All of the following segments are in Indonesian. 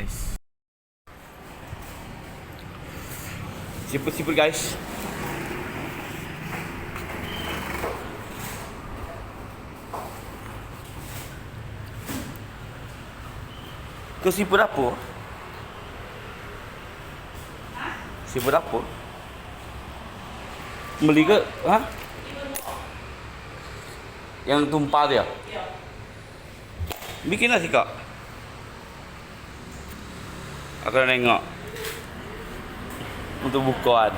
guys. Siput-siput guys. Kau siput apa? Siput apa? Beli ke? Hah? Yang tumpah dia? Bikin nasi kak. Aku nak nengok untuk bukaan.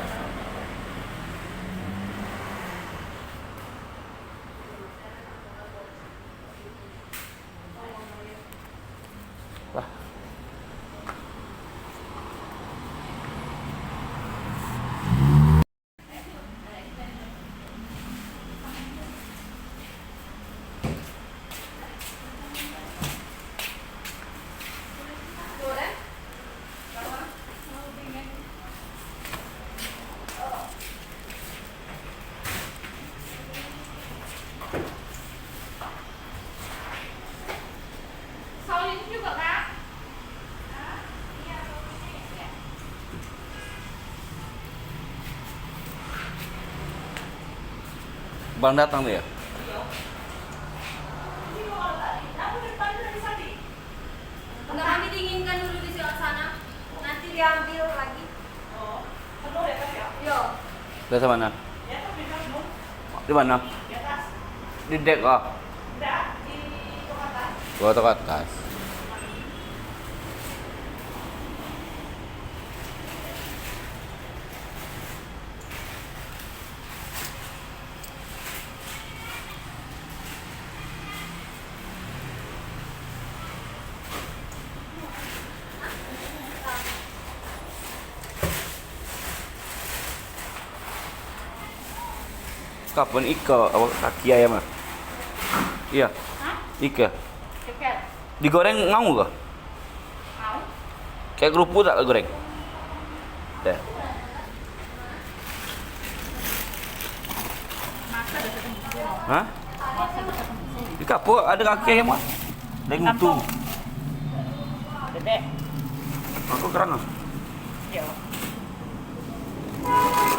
Lah. Bang datang dia. Enggak, kami dinginkan dulu di sana. Nanti diambil lagi. Oh, penuh ya Kak ya? Iya. Dari mana? Di mana? Di atas. Di dek ah. Enggak, di toko atas. Gua ke atas. Kapan ika apa kaki ayam ah? Iya. Hah? Ika. Cekel. Digoreng mau ke? Mau? Kayak kerupuk tak goreng? Dah. Masa ada ketemu. Hah? Masa ada ketemu. Di kapur ada kaki ayam ah? Dari mutu. Dedek. Aku kerana. Iya. Masa?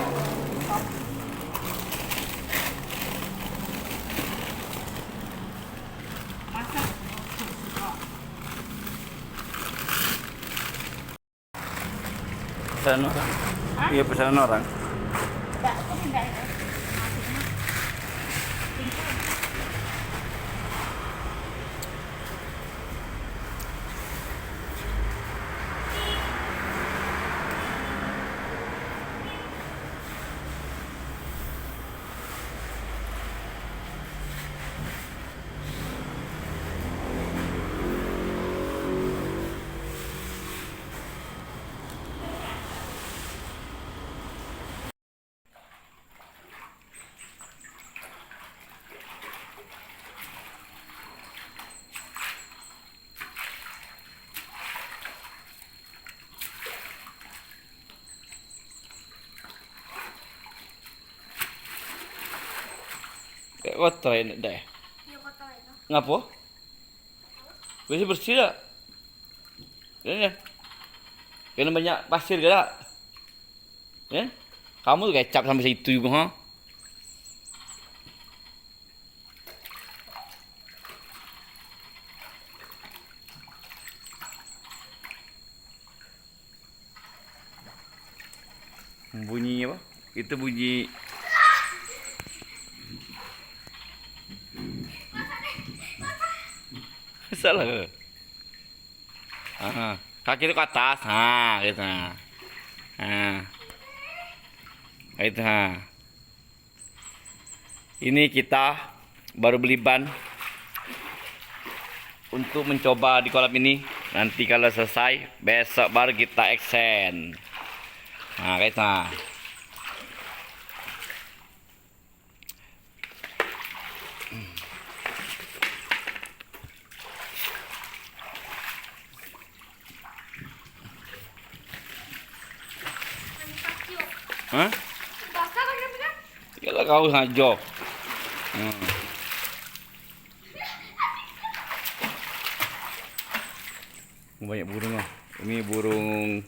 Pesanan orang. Hah? Iya pesanan orang. Enggak, aku pindah ya. Kayak kotor ini dah. Iya, kotor itu. Ngapa? Bersih bersih tak? Ini ya. Kena banyak pasir ke tak? Ya? Kamu tuh kecap sampai situ juga ha? Bunyi apa? Itu bunyi salah ke? Aha. Kaki itu ke atas, ha, gitu. Ha. Itu ha. Ini kita baru beli ban untuk mencoba di kolam ini. Nanti kalau selesai, besok baru kita extend. Nah, kayak gitu. Hah? Basah kan dia? Yalah kau saja. Banyak burung ah. Ini burung.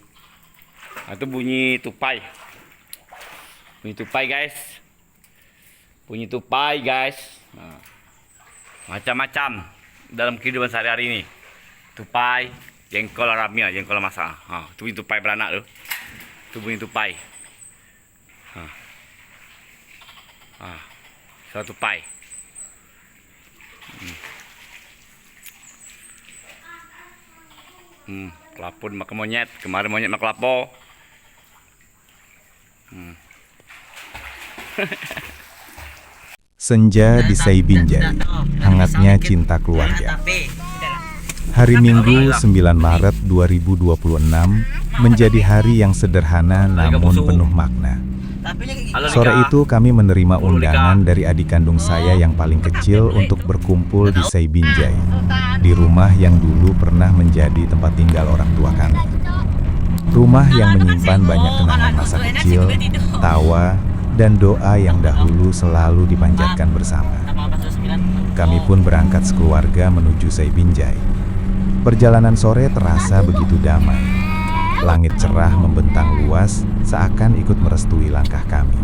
Nah, itu bunyi tupai. Bunyi tupai, guys. Bunyi tupai, guys. Nah, macam-macam dalam kehidupan sehari-hari ini. Tupai, jengkol Arabia, jengkol masak. Nah, itu bunyi tupai beranak tuh. Itu bunyi tupai. Suara tupai. Kelapun makan monyet. Kemarin monyet makan kelapo. Senja di Sei Binjai, hangatnya cinta keluarga. Hari Minggu 9 Maret 2026 menjadi hari yang sederhana namun penuh makna. Sore itu kami menerima undangan dari adik kandung saya yang paling kecil untuk berkumpul di Sei Binjai, di rumah yang dulu pernah menjadi tempat tinggal orang tua kami. Rumah yang menyimpan banyak kenangan masa kecil, tawa, dan doa yang dahulu selalu dipanjatkan bersama. Kami pun berangkat sekeluarga menuju Sei Binjai. Perjalanan sore terasa begitu damai. Langit cerah membentang luas, seakan ikut merestui langkah kami.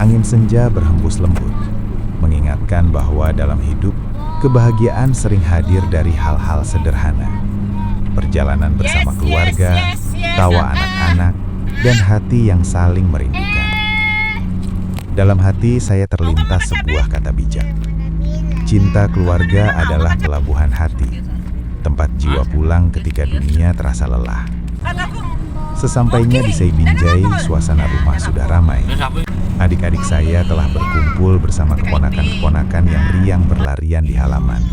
Angin senja berhembus lembut, mengingatkan bahwa dalam hidup, kebahagiaan sering hadir dari hal-hal sederhana. Perjalanan bersama keluarga, tawa anak-anak, dan hati yang saling merindukan. Dalam hati saya terlintas sebuah kata bijak. Cinta keluarga adalah pelabuhan hati, tempat jiwa pulang ketika dunia terasa lelah. Sesampainya di Sei Binjai, suasana rumah sudah ramai. Adik-adik saya telah berkumpul bersama keponakan-keponakan yang riang berlarian di halaman.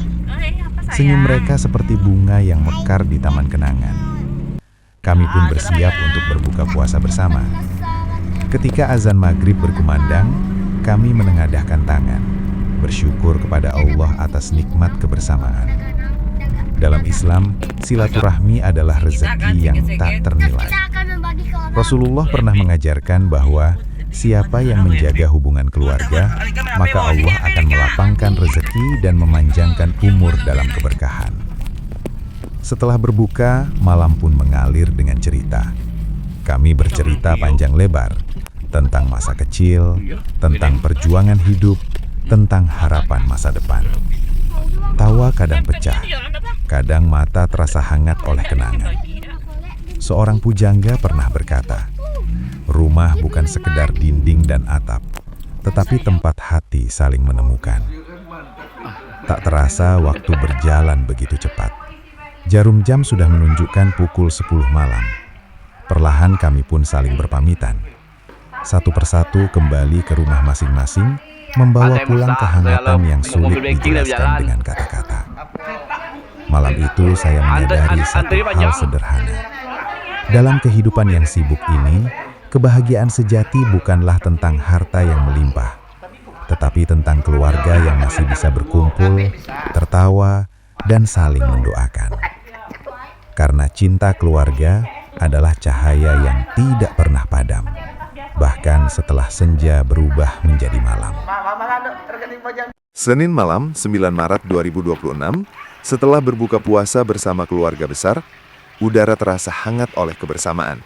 Senyum mereka seperti bunga yang mekar di taman kenangan. Kami pun bersiap untuk berbuka puasa bersama. Ketika azan maghrib berkumandang, kami menengadahkan tangan, bersyukur kepada Allah atas nikmat kebersamaan. Dalam Islam, silaturahmi adalah rezeki yang tak ternilai. Rasulullah pernah mengajarkan bahwa siapa yang menjaga hubungan keluarga, maka Allah akan melapangkan rezeki dan memanjangkan umur dalam keberkahan. Setelah berbuka, malam pun mengalir dengan cerita. Kami bercerita panjang lebar tentang masa kecil, tentang perjuangan hidup, tentang harapan masa depan. Tawa kadang pecah, kadang mata terasa hangat oleh kenangan. Seorang pujangga pernah berkata, rumah bukan sekedar dinding dan atap, tetapi tempat hati saling menemukan. Tak terasa waktu berjalan begitu cepat. Jarum jam sudah menunjukkan pukul 10 malam. Perlahan kami pun saling berpamitan. Satu persatu kembali ke rumah masing-masing, membawa pulang kehangatan yang sulit dijelaskan dengan kata-kata. Malam itu saya menyadari satu hal sederhana. Dalam kehidupan yang sibuk ini, kebahagiaan sejati bukanlah tentang harta yang melimpah, tetapi tentang keluarga yang masih bisa berkumpul, tertawa, dan saling mendoakan. Karena cinta keluarga adalah cahaya yang tidak pernah padam, bahkan setelah senja berubah menjadi malam. Senin malam 9 Maret 2026, setelah berbuka puasa bersama keluarga besar, udara terasa hangat oleh kebersamaan.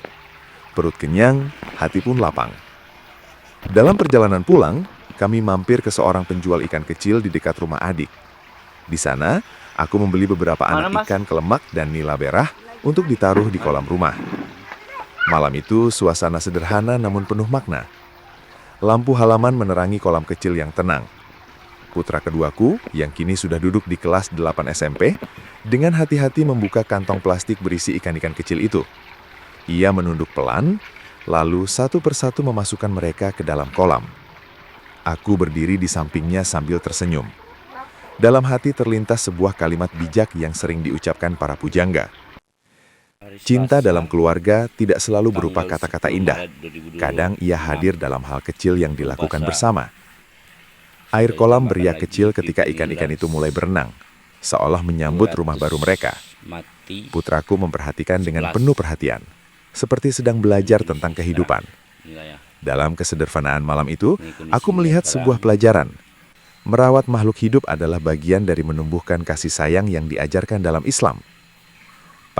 Perut kenyang, hati pun lapang. Dalam perjalanan pulang, kami mampir ke seorang penjual ikan kecil di dekat rumah adik. Di sana, aku membeli beberapa anak ikan kelemak dan nila berah untuk ditaruh di kolam rumah. Malam itu, suasana sederhana namun penuh makna. Lampu halaman menerangi kolam kecil yang tenang. Putra keduaku, yang kini sudah duduk di kelas 8 SMP, dengan hati-hati membuka kantong plastik berisi ikan-ikan kecil itu. Ia menunduk pelan, lalu satu persatu memasukkan mereka ke dalam kolam. Aku berdiri di sampingnya sambil tersenyum. Dalam hati terlintas sebuah kalimat bijak yang sering diucapkan para pujangga. Cinta dalam keluarga tidak selalu berupa kata-kata indah. Kadang ia hadir dalam hal kecil yang dilakukan bersama. Air kolam beriak kecil ketika ikan-ikan itu mulai berenang, seolah menyambut rumah baru mereka. Putraku memperhatikan dengan penuh perhatian, seperti sedang belajar tentang kehidupan. Dalam kesederhanaan malam itu, aku melihat sebuah pelajaran. Merawat makhluk hidup adalah bagian dari menumbuhkan kasih sayang yang diajarkan dalam Islam.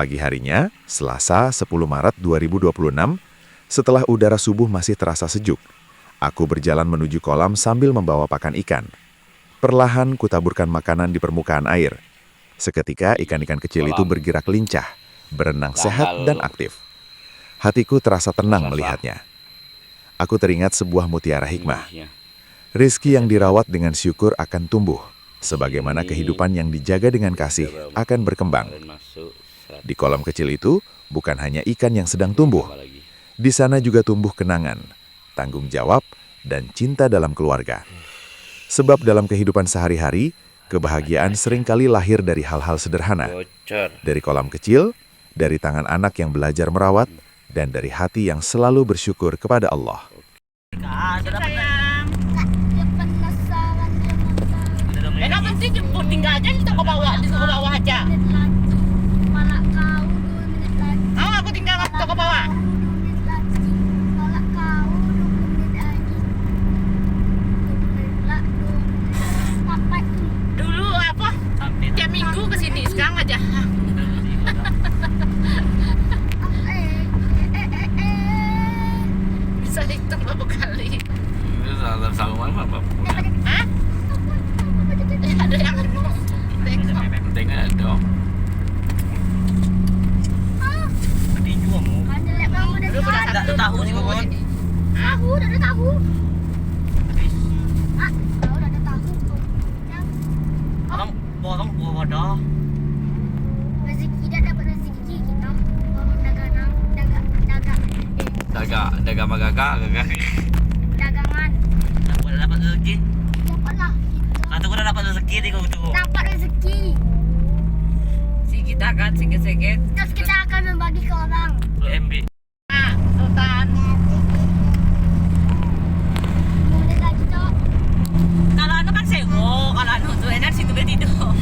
Pagi harinya, Selasa 10 Maret 2026, setelah udara subuh masih terasa sejuk, aku berjalan menuju kolam sambil membawa pakan ikan. Perlahan kutaburkan makanan di permukaan air. Seketika ikan-ikan kecil itu bergerak lincah, berenang sehat dan aktif. Hatiku terasa tenang melihatnya. Aku teringat sebuah mutiara hikmah. Rizki yang dirawat dengan syukur akan tumbuh, sebagaimana kehidupan yang dijaga dengan kasih akan berkembang. Di kolam kecil itu, bukan hanya ikan yang sedang tumbuh. Di sana juga tumbuh kenangan, tanggung jawab, dan cinta dalam keluarga. Sebab dalam kehidupan sehari-hari, kebahagiaan seringkali lahir dari hal-hal sederhana. Dari kolam kecil, dari tangan anak yang belajar merawat, dan dari hati yang selalu bersyukur kepada Allah. Enak penting jemput tinggal aja di toko bawah aja. Mau aku tinggal di toko bawah. Dulu apa? Tiap minggu kesini, sekarang aja. Bisa hitung berapa kali? Hah? Ada yang Tengok dong. Dulu pernah satu tahu sih kok. Tahu, ada tahu. Ah, tahu ada tahu. Orang borong bodoh. Rezeki dah dapat rezeki kita. Orang dagangan. Dagang magagak. Dagangan. Dapat rezeki. Dapatlah. Atau udah dapat rezeki di kau tu. Dapat rezeki. Kita akan sikit-sikit. Terus kita akan membagi ke orang. MB. Sultan. Boleh lagi, Cok. Kalau anu kan sewo, kalau anu tu enak situ boleh tidur.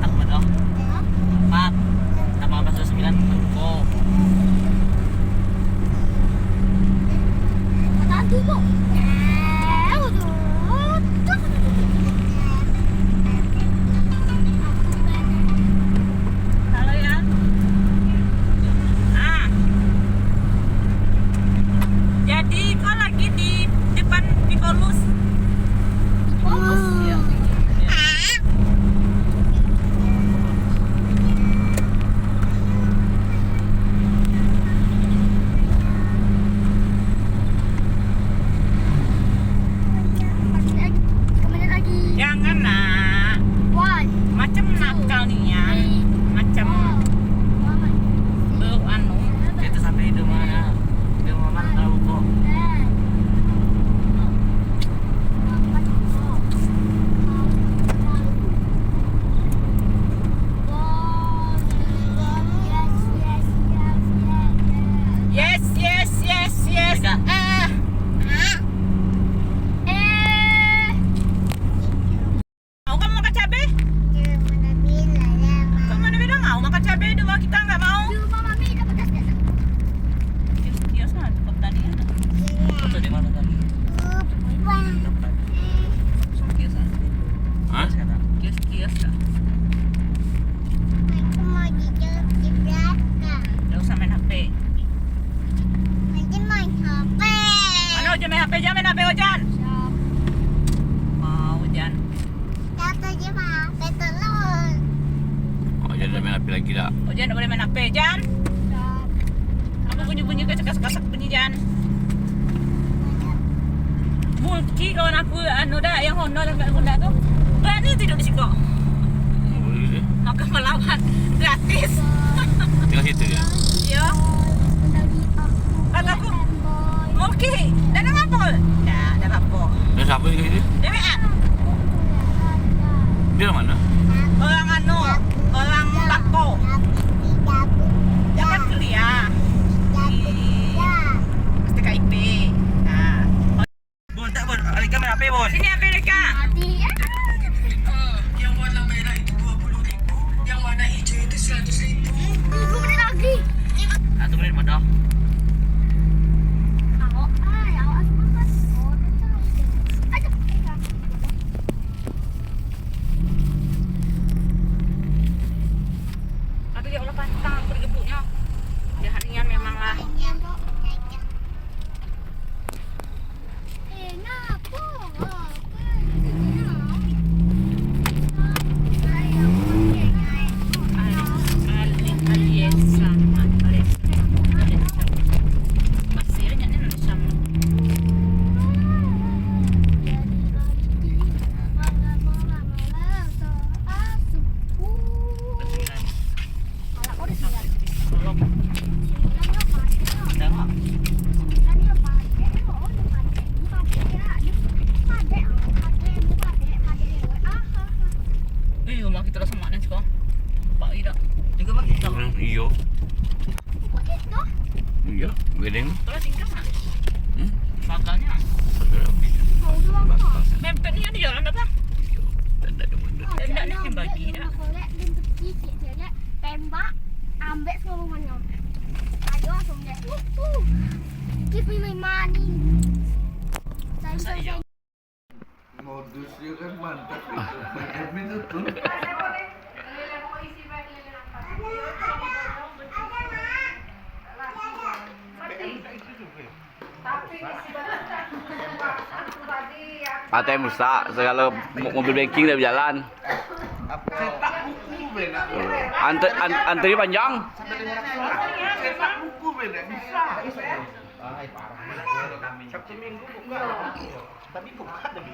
Tak betul. Empat. Tambah 9 kok. Tadi kok. Kalau ya. Jadi kau lagi di depan Pikolus. Iya. Kemana lagi? Jangan nak. One, Macam nakal nih ya. Macam anu. Kita sampai di mana? Di mana tahu kok. Yes. Mau kamu makan cabai? Kamu mana bilang mau makan cabai, dua kita nggak mau. Kios mana tempat tadi ada? Foto di mana tadi? Kios ada. Hah? Kios dah. Nggak usah main HP. Mana Ojan main HP? Jangan main HP Ojan. Mau Ojan. Oh, jadi main api lagi dah. Ojan nggak boleh main HP Jan. Kamu bunyi-bunyi kasak-kasak bunyi Jan. Mulki kawan aku anu dah yang Honda dan Mbak Honda tu berani tidur di situ. Maka melawan gratis. Tinggal situ ya. Ya. Kataku Mulki dan apa? Dah apa? Dan siapa yang ini? DWN. Dia mana? Orang anu, orang Bako. Jangan kuliah. Di KIP. Nah. Bon, tak bon. Alika main HP bon. Sini HP Alika. Yang warna merah itu 20.000, yang warna hijau itu 100.000. 2 menit lagi. 1 menit bodoh. Tapi dia Iya, gedeng. Kalau tinggal mas. Bakalnya. Mempetnya di jalan apa? Tanda ada benda. Tidak ada yang bagi dah. Tembak, ambek seluruhnya. Ayo langsung deh. Give me my money. Masa iya? Modusnya kan mantap itu. Admin itu. ATM rusak, segala mobil banking dah berjalan. Cetak buku beda. Antri panjang. Cetak buku beda bisa. Sabtu Minggu buka. Tapi buka tapi.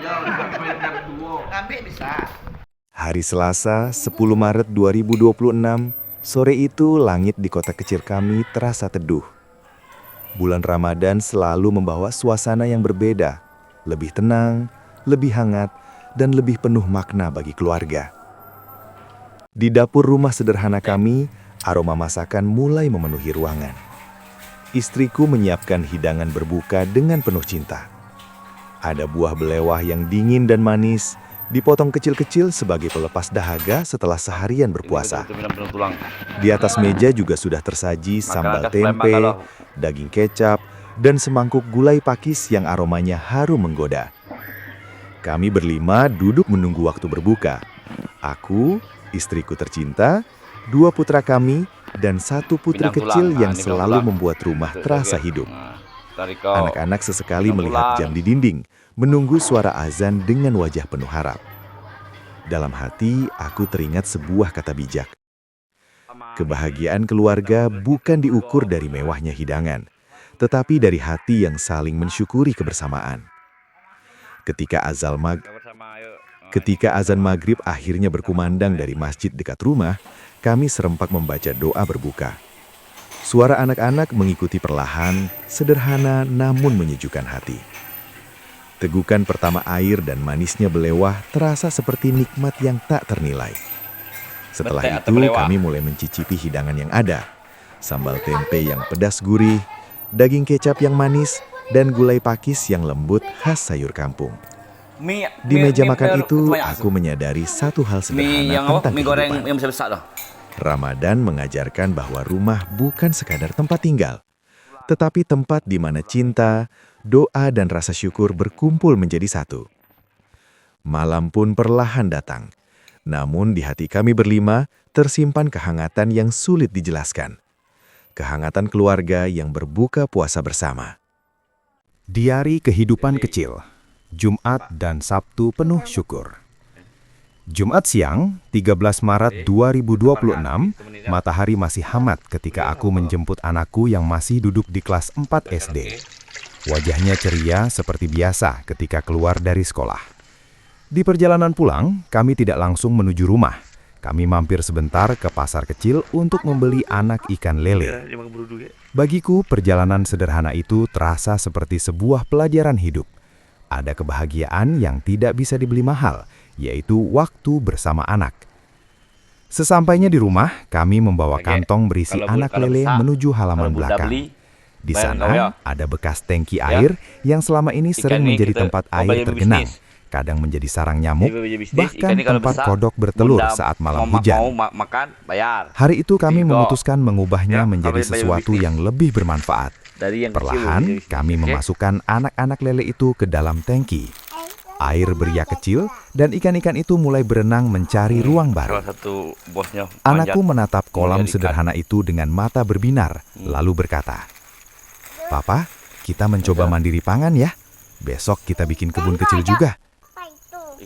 Ya, sampai jam 2. Ngambil bisa. Hari Selasa, 10 Maret 2026, sore itu langit di kota kecil kami terasa teduh. Bulan Ramadan selalu membawa suasana yang berbeda, lebih tenang, lebih hangat, dan lebih penuh makna bagi keluarga. Di dapur rumah sederhana kami, aroma masakan mulai memenuhi ruangan. Istriku menyiapkan hidangan berbuka dengan penuh cinta. Ada buah belewah yang dingin dan manis, dipotong kecil-kecil sebagai pelepas dahaga setelah seharian berpuasa. Di atas meja juga sudah tersaji sambal tempe, daging kecap, dan semangkuk gulai pakis yang aromanya harum menggoda. Kami berlima duduk menunggu waktu berbuka. Aku, istriku tercinta, 2 putra kami, dan 1 putri kecil yang selalu membuat rumah terasa hidup. Anak-anak sesekali melihat jam di dinding, menunggu suara azan dengan wajah penuh harap. Dalam hati, aku teringat sebuah kata bijak. Kebahagiaan keluarga bukan diukur dari mewahnya hidangan, tetapi dari hati yang saling mensyukuri kebersamaan. Ketika azan maghrib akhirnya berkumandang dari masjid dekat rumah, kami serempak membaca doa berbuka. Suara anak-anak mengikuti perlahan, sederhana namun menyejukkan hati. Tegukan pertama air dan manisnya belewah terasa seperti nikmat yang tak ternilai. Setelah itu kami mulai mencicipi hidangan yang ada. Sambal tempe yang pedas gurih, daging kecap yang manis, dan gulai pakis yang lembut khas sayur kampung. Di meja makan itu, aku menyadari satu hal sederhana tentang kehidupan. Yang besar-besar dah. Ramadan mengajarkan bahwa rumah bukan sekadar tempat tinggal, tetapi tempat di mana cinta, doa, dan rasa syukur berkumpul menjadi satu. Malam pun perlahan datang, namun di hati kami berlima tersimpan kehangatan yang sulit dijelaskan. Kehangatan keluarga yang berbuka puasa bersama. Diari kehidupan kecil, Jumat dan Sabtu penuh syukur. Jumat siang, 13 Maret 2026, matahari masih hangat ketika aku menjemput anakku yang masih duduk di kelas 4 SD. Wajahnya ceria seperti biasa ketika keluar dari sekolah. Di perjalanan pulang, kami tidak langsung menuju rumah. Kami mampir sebentar ke pasar kecil untuk membeli anak ikan lele. Bagiku, perjalanan sederhana itu terasa seperti sebuah pelajaran hidup. Ada kebahagiaan yang tidak bisa dibeli mahal, yaitu waktu bersama anak. Sesampainya di rumah, kami membawa kantong berisi anak lele menuju halaman belakang. Di sana ada bekas tangki air yang selama ini sering menjadi tempat air tergenang, kadang menjadi sarang nyamuk, bahkan tempat kodok bertelur saat malam hujan. Hari itu kami memutuskan mengubahnya menjadi sesuatu yang lebih bermanfaat. Perlahan, kami memasukkan anak-anak lele itu ke dalam tangki. Air beriak kecil dan ikan-ikan itu mulai berenang mencari ruang baru. Anakku menatap kolam sederhana itu dengan mata berbinar, lalu berkata, "Papa, kita mencoba mandiri pangan ya. Besok kita bikin kebun kecil juga."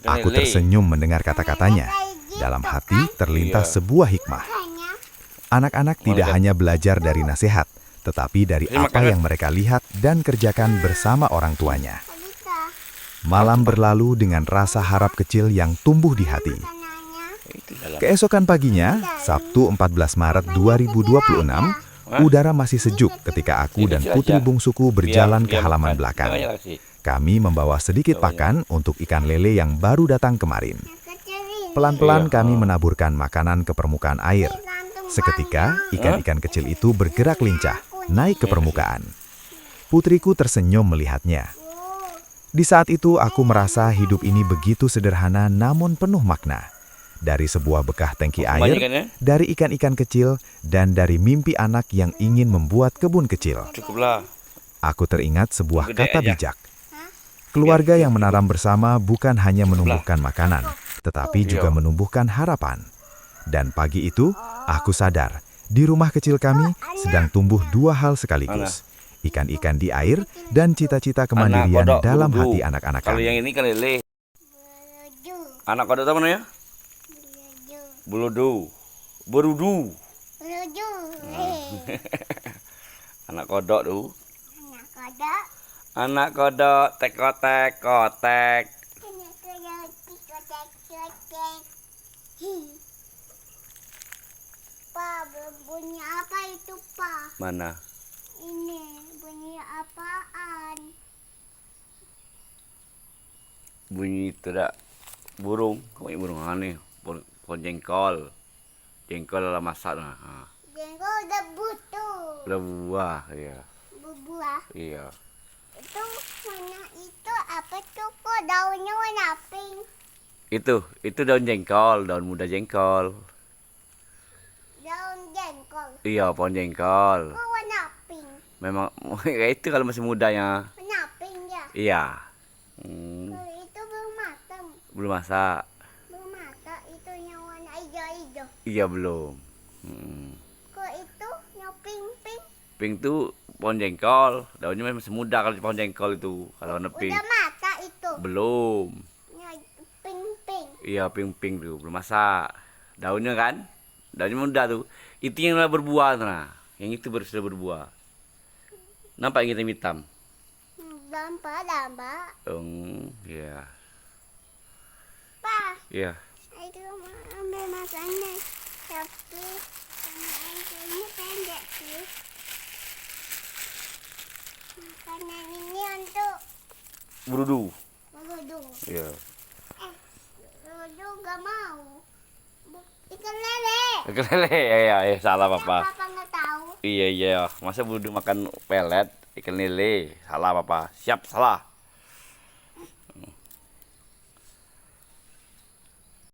Aku tersenyum mendengar kata-katanya. Dalam hati terlintas sebuah hikmah. Anak-anak tidak hanya belajar dari nasihat, tetapi dari apa yang mereka lihat dan kerjakan bersama orang tuanya. Malam berlalu dengan rasa harap kecil yang tumbuh di hati. Keesokan paginya, Sabtu 14 Maret 2026, udara masih sejuk ketika aku dan putri bungsuku berjalan ke halaman belakang. Kami membawa sedikit pakan untuk ikan lele yang baru datang kemarin. Pelan-pelan kami menaburkan makanan ke permukaan air. Seketika, ikan-ikan kecil itu bergerak lincah, naik ke permukaan. Putriku tersenyum melihatnya. Di saat itu aku merasa hidup ini begitu sederhana namun penuh makna. Dari sebuah bekas tangki Banyak air, kan ya? dari ikan-ikan kecil, dan dari mimpi anak yang ingin membuat kebun kecil. Cukuplah. Aku teringat sebuah Gede kata aja. bijak. Keluarga yang menanam bersama bukan hanya menumbuhkan makanan, tetapi juga Iya. menumbuhkan harapan. Dan pagi itu, aku sadar, di rumah kecil kami sedang tumbuh dua hal sekaligus. Ikan-ikan di air dan cita-cita kemandirian kodok, dalam berudu. hati anak-anak Kalau kami. yang ini kan lele. Anak kodok apa namanya? Beludu. Berudu. Anak kodok tuh. Anak kodok tek-kotek, kotek. Pa, bunyi apa itu, Pa? Mana? Ini bunyi apaan? Bunyi tidak burung. Kok burung aneh? Pohon jengkol. Jengkol dalam masak nah. Ha. Jengkol udah butuh, Udah buah, iya. berbuah. Iya. Itu mana itu apa tuh kok daunnya warna pink? Itu daun jengkol, daun muda jengkol. Daun jengkol. Iya, pohon jengkol. Kok warna pink? Memang ya itu kalau masih mudanya. Warna pink ya. Iya. Kalau itu belum matang. Belum masak. Belum matang itu yang warna hijau-hijau. Iya belum. Hmm. Kok itu yang pink-pink? Pink tuh pohon jengkol, daunnya masih muda kalau pohon jengkol itu. Kalau warna pink Udah matang itu. belum. Yang pink-pink. Iya pink tuh belum masak. Daunnya kan, daunnya muda tuh. Itu yang udah berbuah tuh, nah. Yang itu baru sudah berbuah. Nampak yang hitam? Dampak. Iya. Pa, Iya. itu ambil makannya. Tapi sama anjingnya pendek sih. Makanan ini untuk Berudu. berudu. Iya. Berudu gak mau. Ikan lele. Kelele, ya, salah papa. Papa nggak tahu. Iya, masa berudu makan pelet ikan lele? Salah papa. Siap, salah.